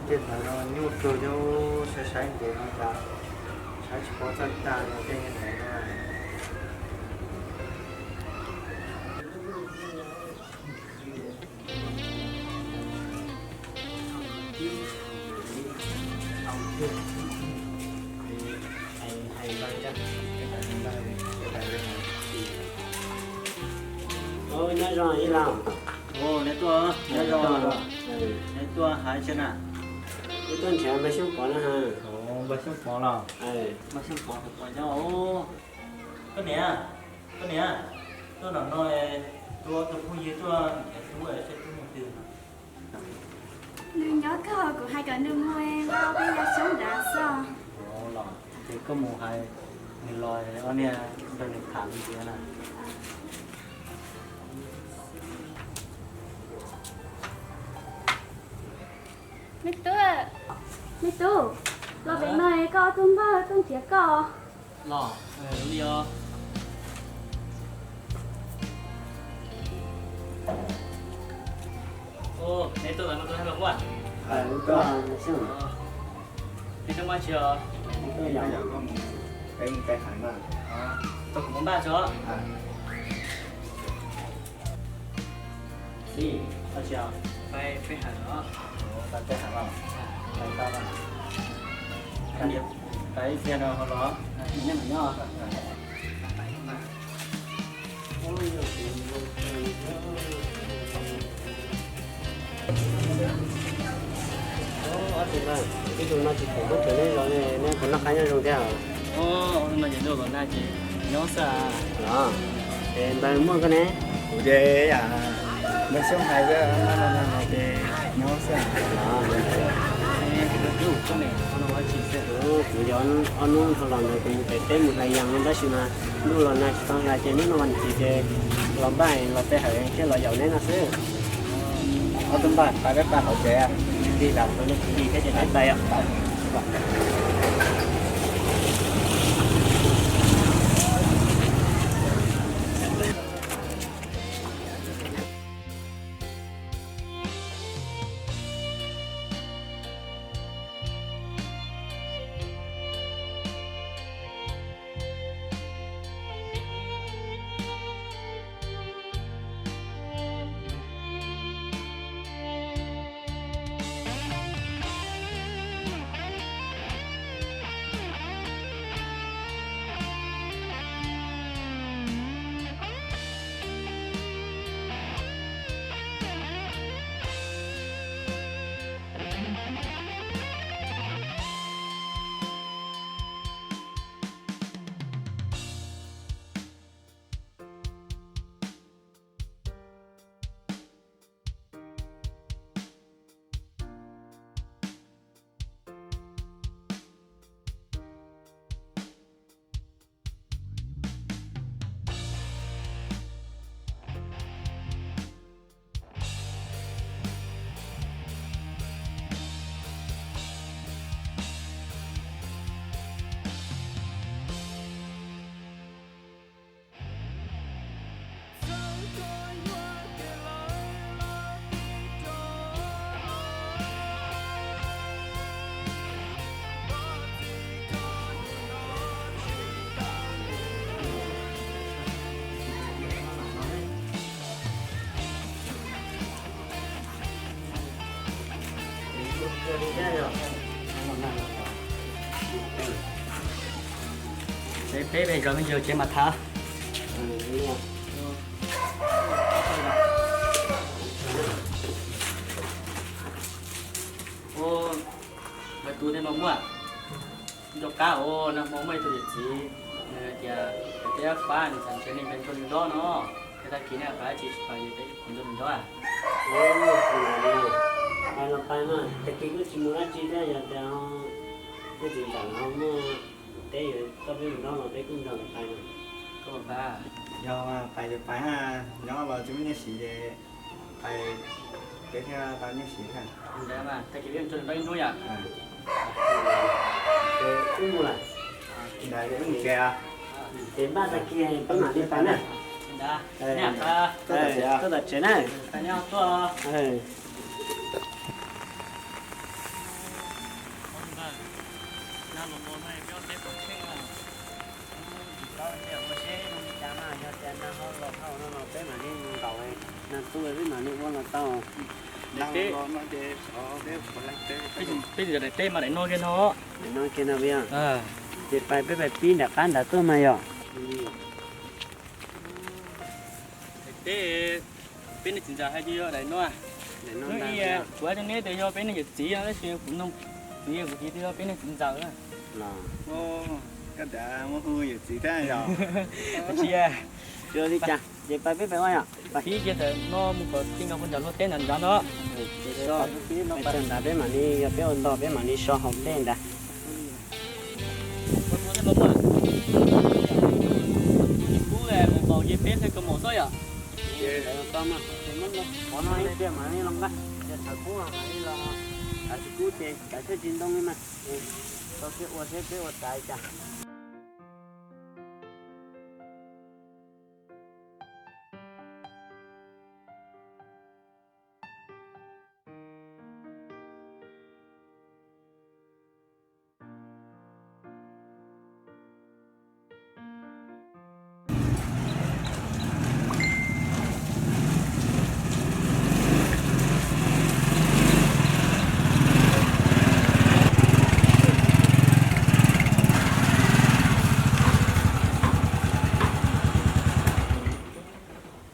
电台咯，牛狗就是山地那家，才去包在大的电台呢。Ôi, nhớ rồi, đi làm. Ồ, nãy tôi nhớ rồi. Nãy tôi hai chân à? Cái tuần trẻ mà xuống có nữa ha. Ồ, bà xem phó là. Bà xem phó của bà nhau. Ồ, cái nè, tôi nói tôi không gì tôi ở sẽ tôi một từ. Nương nhớ cơ của hai cái nương ngoe bao bây giờ sống đã sao? Ồ, là thì có một hai người lòi ở nè, đây là thảm gì thế này. Mẹ tu, lo bé mày có tung bơ tung thiệt có. Lò, đúng đi ơ. Ồ, nãy tôi nói tôi hay bảo quản. Lúc đó là xuống. Thì trong bao chiều. Tôi giàu. cái hải mà Tôi cũng muốn ba chỗ. Đi, bao chiều. Phải hẳn đó. ta cái hải mà Phải tao vào. Cái điểm. Cái xe nào họ đó. Mình nhắc nhỏ. Ôi, nhiều tiền luôn. Thì là cái đồ nó chỉ có một chỗ này rồi này nên còn nó khá nhau rồi theo. Ồ, mà nhìn được còn là gì? Nhớ xa. Đó. Thì bạn mua cái này. ủa dê à nó sống hay cái nó cái nó sẽ Đó. Cái đủ trong này, nó nói chỉ sẽ. Cứ giờ anh nuôi thằng lợn này cũng phải tên một ngày yang đó xíu mà nuôi lợn này còn là chỉ nếu nó ăn chỉ để làm bài làm té hở cái loại dầu này nó xứ. ở tấm bản phải các bạn ở trẻ Đi làm tôi lấy đi cái gì đấy tay ạ. Thế bây giờ mình giờ trên mặt thả. Ô, mà tu thế mà mua à? Cho cá ô, nó mong mấy tuổi gì? Cái phá thì sản xuất nên bên con đó nó, cái ta kia này phá chỉ phải gì đấy, con đó à? Ai làm bài mà, cái kia cứ chỉ muốn ăn chỉ ra giờ theo cái gì cả nó mua cái gì, tao biết mình đó là cái cũng được bài mà. Có một phá. do mà phải được phải ha nó là chúng như sĩ để phải cái theo bao nhiêu sĩ ha Đấy mà, ta chỉ biết cho nó thôi à? Cái cũng mua lại. đấy cái gì kìa Đến ba ta kia vẫn là đi bán này. Đã, nè ta. Tôi đặt chế này. Ta nhau to. lò lò này béo tép cũng chênh à đó là một xe nó chả mà cho chả nó không lọt thâu nó bé mà đi tàu ấy nên tôi với mà đi qua là tàu đang lo nó để ở để còn lại để bây giờ để tép mà để nói cái nó để nói kia nào bây giờ à thì phải bé pin đã cán đã tôi mà rồi tép bên này chính ra hay chưa đấy nó à để nó nó đi đang quá cho nên để cho bên này dịch chỉ nó sẽ cũng nông nhiều của chị theo bên này chính ra nữa là ô cái đã mua hư gì gì thế rồi chị à chưa đi cha thì phải biết phải không ạ khi kia thì nó một cái tiếng nào cũng chẳng nó tên là ra nó cho nó phải đã biết mà đi biết ôn đó biết mà đi so học tên đã con muốn nó mà cú là một bầu dây pet hay có một số à để con mà thì nó có nói cái mà đi lòng cái để thằng cũ mà đi là à thì cũ thì cái thứ gì đông mà tôi sẽ ở tại cha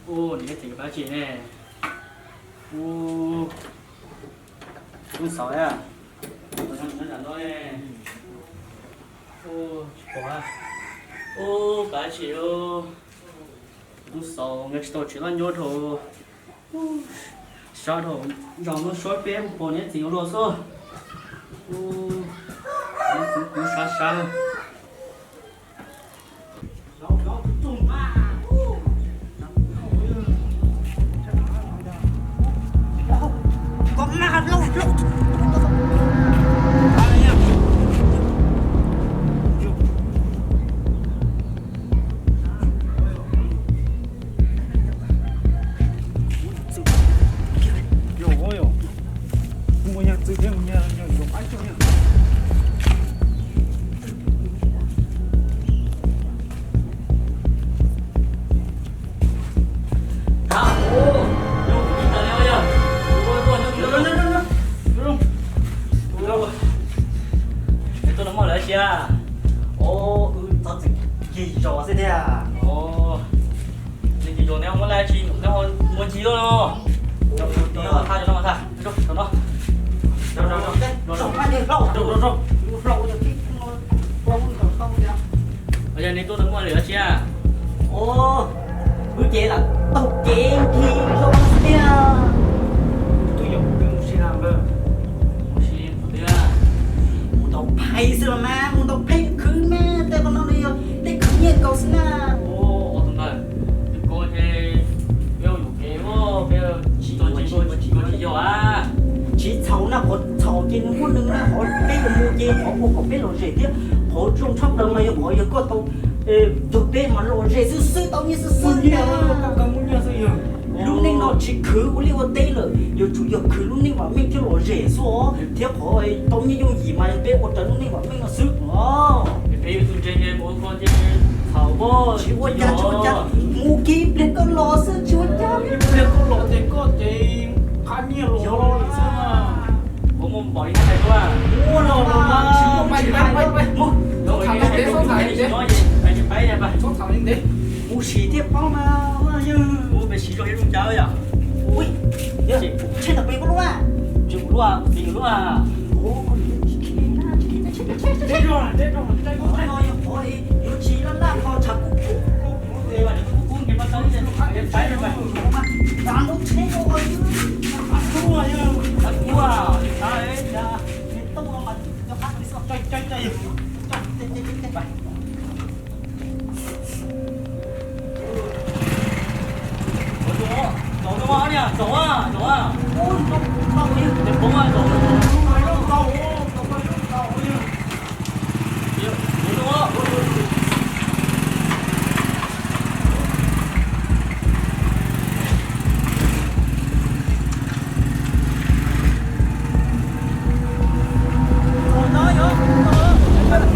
ô những cái gì bác chị nè ô cũng sỏi à nó là nói ô quá ô bác chị ô cũng sỏi nghe tôi chỉ là nhớ thôi sao thôi rồi nó sỏi bé một bộ nhé thì nó lo số ô cũng sao sao bây giờ này tôi muốn lửa chia ô bữa chế là tàu chế thì rồi xe tôi dùng cái một xe nào cơ một xí một đứa một tàu pay xưa mà một tàu pay cứ màแต่còn nó đi để cứ nhiên cầu xin à ô 어떤 날 이거 해 배우 요게 뭐 배우 지도 à chỉ cháu là có cháu trên mộtนึงlà họ biết là mua chế họ có biết rồi tiếp họ trong trong đầu này họ có tàu thực tế mà rồi sư sư tao như sư sư nha lúc này nó chỉ cứ của liêu tê rồi giờ chủ yếu cứ lúc này mà mình cho nó rẻ số thế hỏi tao như dùng gì mà bé một trận lúc này mà mình nó sức nó 배우 tunjeng một con trên thảo bò chúa cha ngu kíp lên con lò sư chúa cha bây có lộ thì có thì khá nhiều lộ có một bỏi này thôi à mua lò mà chúa mày mua rồi cái số thải gì nói gì phải chụp bay này bà số thảo đến đấy mua xì tiếp bao mà như mua về xí cho hết luôn chơi à ui trên là bị có đúng à chụp luôn à gì luôn à ô con đấy rồi ôi ôi yêu chỉ là họ chặt đây mà cũng cái bắt tới trên phải rồi bà đang lúc thế rồi thua nha thua à đấy dạ tao mà cho phát đi sao chơi走什么呢？走啊走啊！ôi tao đi你甭啊走，đâu走什么？nó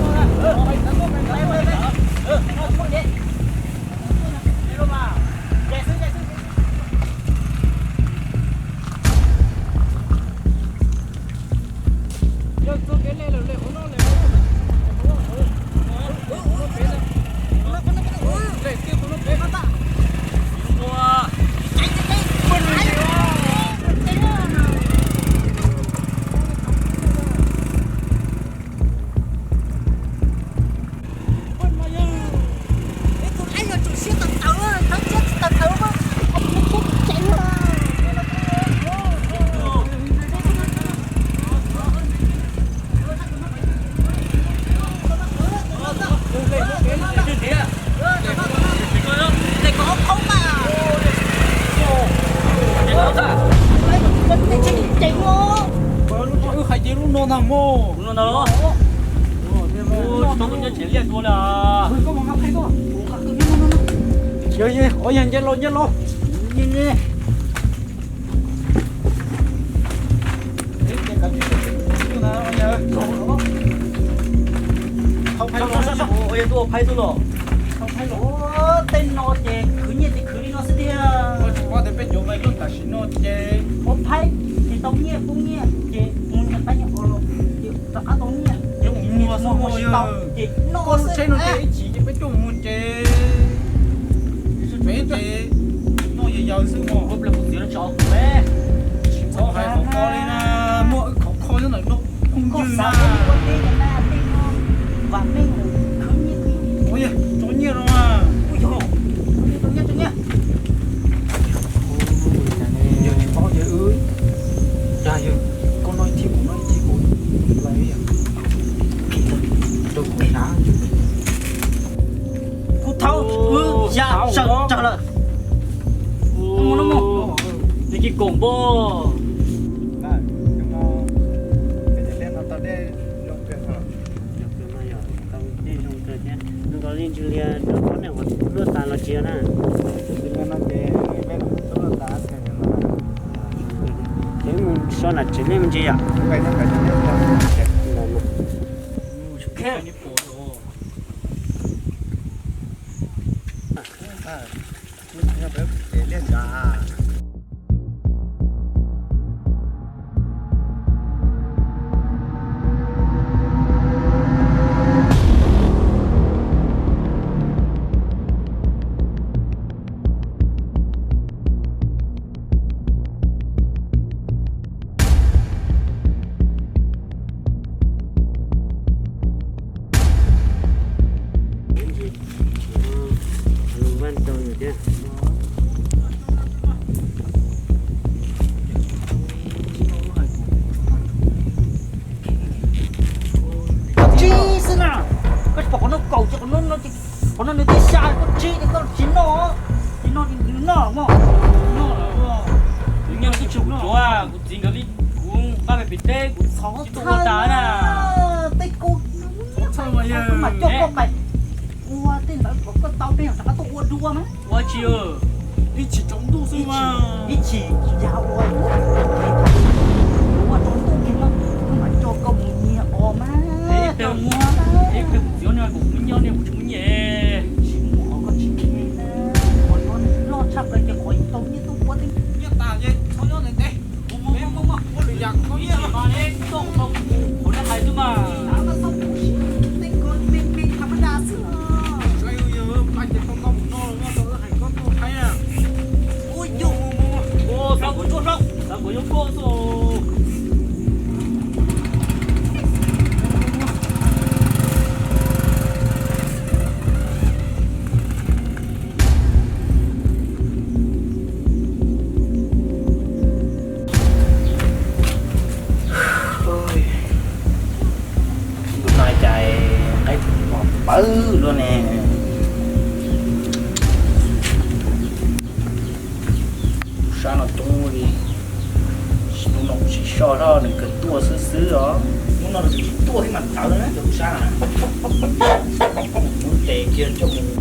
nó nằm mô đúng rồi đó ô tao cũng nhớ chỉ liền thôi là có một ngọc hay có chơi ôi nhìn chơi luôn nhìn đi không phải sao ôi tôi phải rồi không phải lỗ tên nó chè cứ như thì cứ đi nó sẽ đi qua đến bên chỗ mày luôn cả xin nó chơi một phải thì tông nhẹ chè muốn nhận tay nhận olo thì tất cả tông nhẹ nhưng mua xong rồi thì nó con sẽ chơi nó chơi chỉ cái bên chỗ muốn chơi bên chơi nó giờ giờ xíu mà không là một tiếng nó cho bé sao phải không có đi na mua khó như này nó không có dư sao na có tên là tên nó và mình cứ như ôi chỗ nhiều rồi mà ui dồi tôi nhé giờ thì có giờ ơi ra giờ con nói chi cũng lấy đâu có khá cô thâu dạ sợ là nó một thì cái cổng bò nhưng mà cái đèn nó tao để dùng tiền hả nó có liên chia nó có này mà luôn ta nó chia nè cái nó để bên đó là đá cái nó thế mình sao là chỉ nên mình chia à cái nó khe đi phố rồi để lên đá văn tôi rồi chứ chi xin nào cái bỏ nó cầu cho nó có nó tới sai có chi thì con chín nó thì nó mà nhưng cái chụp chỗ à cũng chính cái cũng ba mươi bít tê cũng sáu chục con đá nè tay cô sao mà giờ mà cho con mày ua tên là có tao tên là tao ua đua mà quá chiều đi chỉ chống tu sư mà ý chỉ giáo ua ua chống tu kia nó mà cho công nhiều ồ mà thế từ mua thế từ phiếu này cũng nhau này cũng chúng nhẹ chỉ mua có chỉ kia còn con lo chắc là cái khỏi tao như tao quá tính nhất ta vậy thôi nó này đây không có được giặc có nghĩa là mà đấy không không có đã hay thôi mà nó xong tên con tên thằng nó đa sữa cái giờ anh thì không có một nó nó tôi hay có tôi thấy à ui dồi ô sao cũng chốt đâu sao cũng có rồi nói chạy cái bự luôn nè sao nó tôi nó chỉ cho nó đừng cần tua xứ đó nó chỉ tua cái mặt tao nữa được sao nè muốn để kia cho mình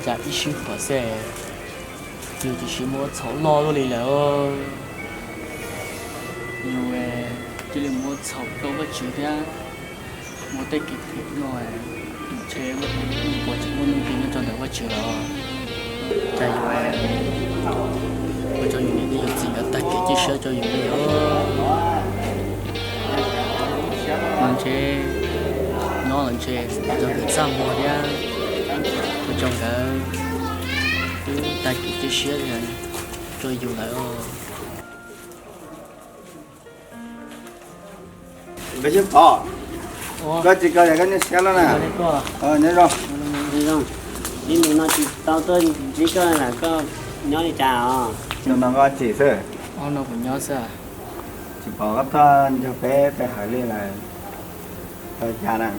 chả ít xíu khó xe chỉ xíu mua cháu lo luôn đi là nhiều chỉ là mua cháu đâu có chịu ra mua tay kịp thì rồi chế một bộ chỉ muốn nông nó cho được có chịu đó chạy rồi tôi cho những cái gì cả tay kịp chỉ sợ cho những cái đó mình chế nó là chế cho được sao mua ra tôi trong cả tay kịp chỉ sợ rồi cho dù lại bây giờ có chỉ có cái này xe đó nè nhớ rồi đi không đi mình nói chỉ tao tôi chỉ có là có nhớ đi chào nhưng mà có chỉ thôi nó cũng nhớ sao chỉ bỏ cái thân cho bé hỏi lên là thôi cha nè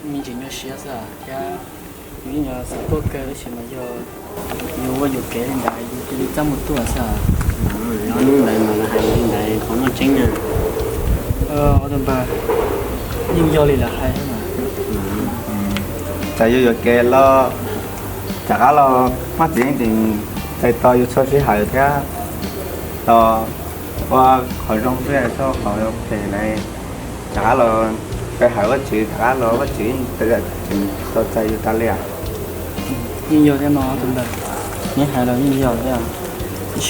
mình chỉ nhớ xe sao cha mình nhớ sao có cái gì mà giờ nhiều cái lên đại thì đi trong một tuổi sao nó lúc này mà là hay lên đại không nó chính nè 어떤 봐 인결이라 해 tại vì cái lo chắc là phát triển thì tại tôi yêu số hải thế đó qua khỏi trong cái số khỏi thì này chắc là cái hải vật chữ chắc là vật chữ bây giờ tôi tại yêu ta liền 인결 thế nó 어떤 봐 nhớ hay là 인결 thế à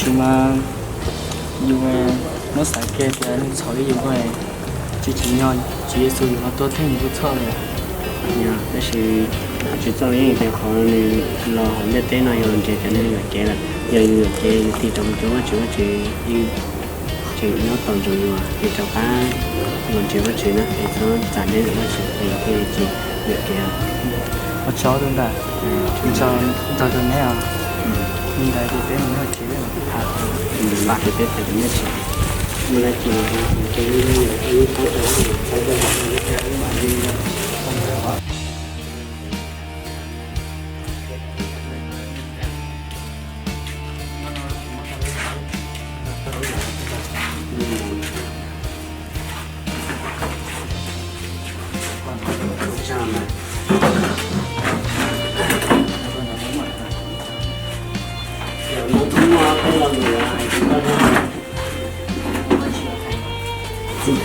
nhưng mà dùng nó sai cái thì nó xấu cái dùng cái chỉ nhau chỉ số nó tốt thêm một chút thôi nha cái sự chỉ cho những cái khó này lo không biết thế nào rồi chỉ cho nên là cái là giờ như cái thì trong chỗ chỉ chỉ nó còn rồi mà thì cho cá còn chỉ có chuyện đó thì nó giảm đến nó chỉ thì cái chỉ việc kia ở chỗ đó là cho này à mình đây thì bên nó chỉ là thả mình bắt được cái gì nhất mình là chỉ cái có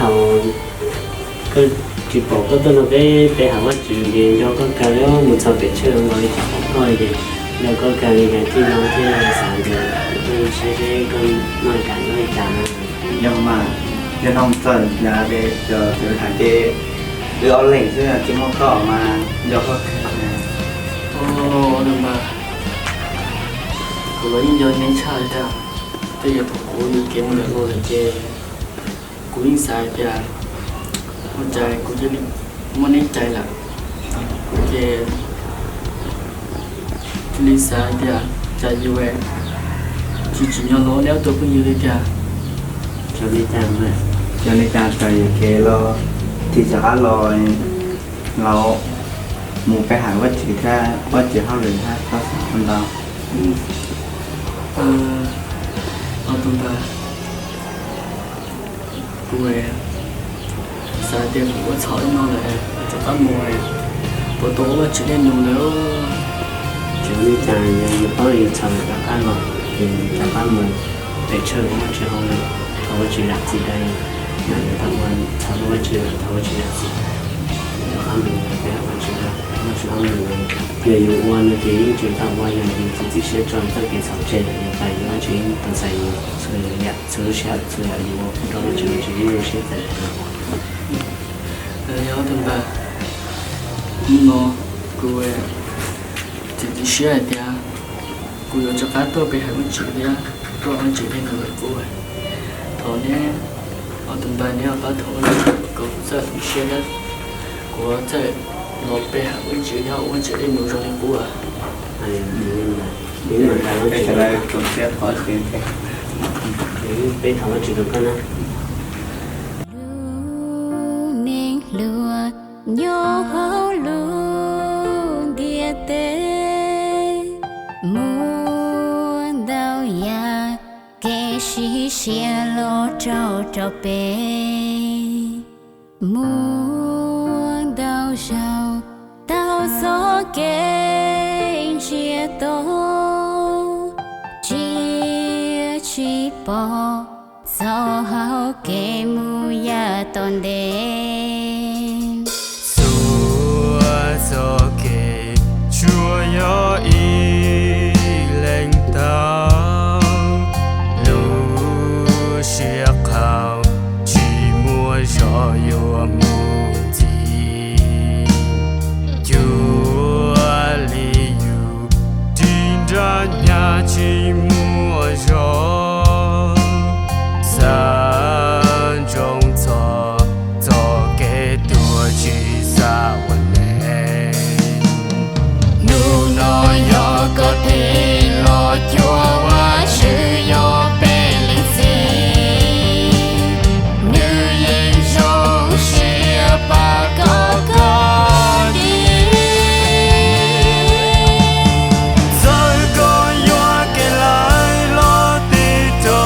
thầu cái chỉ bỏ cái tên là cái hàng vật chủ gì do có cái đó một số bị chơi rồi thôi thì là có cái thì nó thì là sản được thì sẽ con nói cả nhưng mà nhân không cần nhà để chờ từ tháng kia đưa lên chứ là chỉ muốn có mà do có đừng mà của những giờ nên chơi ra bây giờ của những cái một lần rồi chơi của những sai thì một trái của những một nên trái là cái lý sai thì trái như vậy chỉ nhau nó nếu tôi cũng như thế cho đi chạm rồi cho nên cha trời kia lo thì chắc lo lo một cái hàng vật chỉ ra vật chỉ hai lần ha có không đâu ở tụi ta quê sao tiền của cháu nó lại cho các mùi bộ tố là chỉ nên dùng nếu cho đi chạm nhưng có gì chạm được các rồi thì các bạn mình để chơi cũng chơi không được thấu chỉ là gì đây là các bạn thấu chỉ là gì các mình để bạn chơi là nó chỉ không được giờ dùng quan thì chỉ tạo quan là thì chỉ sẽ chọn tất cả sáu trên tại nó chỉ tận sai sự nhặt sự sẽ sự là nhiều đó chỉ sẽ tại nhớ thằng bà nó quê chỉ sẽ thì quê cho cá tôi bị hai mươi triệu thì tôi ăn chỉ thêm người quê thằng này ở thằng bà này ở bà thằng này có rất sẽ đó của thế nó bị hai mươi triệu nhau ăn chỉ thêm người rồi quê những người ta nói cái chuyện này cũng sẽ hỏi tiền những bên thảo nói chuyện được cái nào nên lừa nhớ hao luôn địa tê muốn đau ya kẻ sĩ xe lo trâu bê muốn đau sầu đau gió kênh chia tô chia chi bỏ gió hao kê mu ya ton đêm xua gió kê chúa yo y lên tao lu xia khao chỉ mua gió yo mu gì chúa li yu tin ra nhà chỉ mua gió san trong gió gió kê tua chỉ xaวันเองnu nó yo có thể lo chúaว่าชื่อยอเป็นลิงซีnữ yên trong xia ba có đi rồi có yo kê lại lo ti cho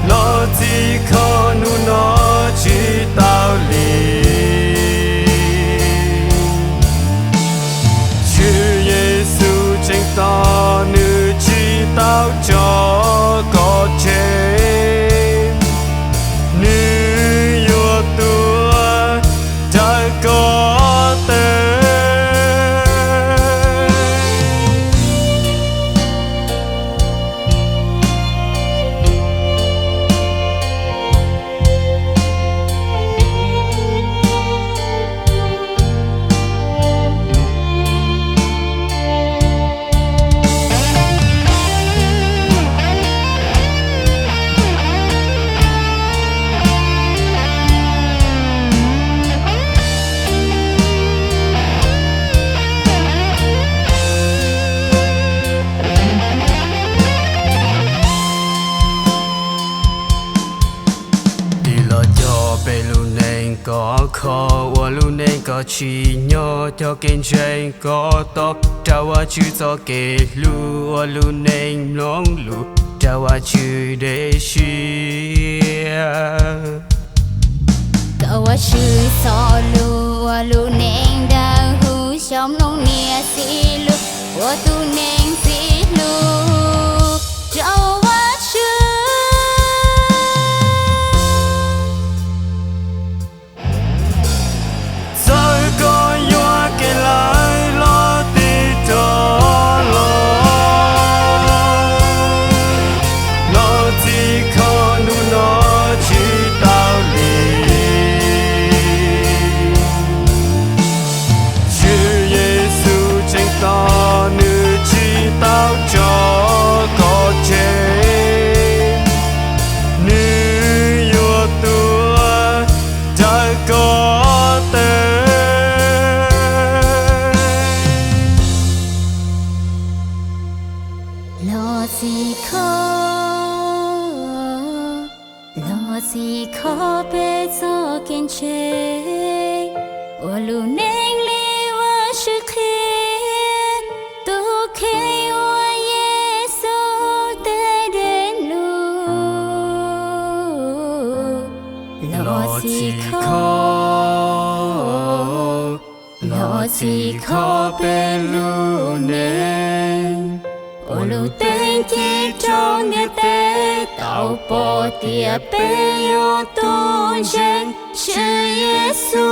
lo chỉ có nu nó chỉ tao li Chúa Giêsu tranh to nữ chỉ tao cho có chế nữ yêu tua trái có tên có khó và luôn nên có chỉ nhỏ cho kinh doanh có to trao qua chữ cho kể lu và luôn nên long lu trao qua chữ để chia cậuว่าชื่อซอลูว่าลูเนงดาหูชอมลงเนียสิลูว่าตูเนงสิลูเจ้าว่าชื่อrồi có yo kể lại lo ti cho lo chỉ có nu nó chỉ tao li Chúa Giêsu tranh to nữ chỉ tao cho có chế nữ yêu tua trái có tên lo si khó bé gió kiên chế ô lu neng li wa shi khiết tu khi wa Giêsu te đến lu lo si khó bé lu neng ô lu tên chi trong nhà tế tạo bộ tia bé yêu tôn trên chữ Giêsu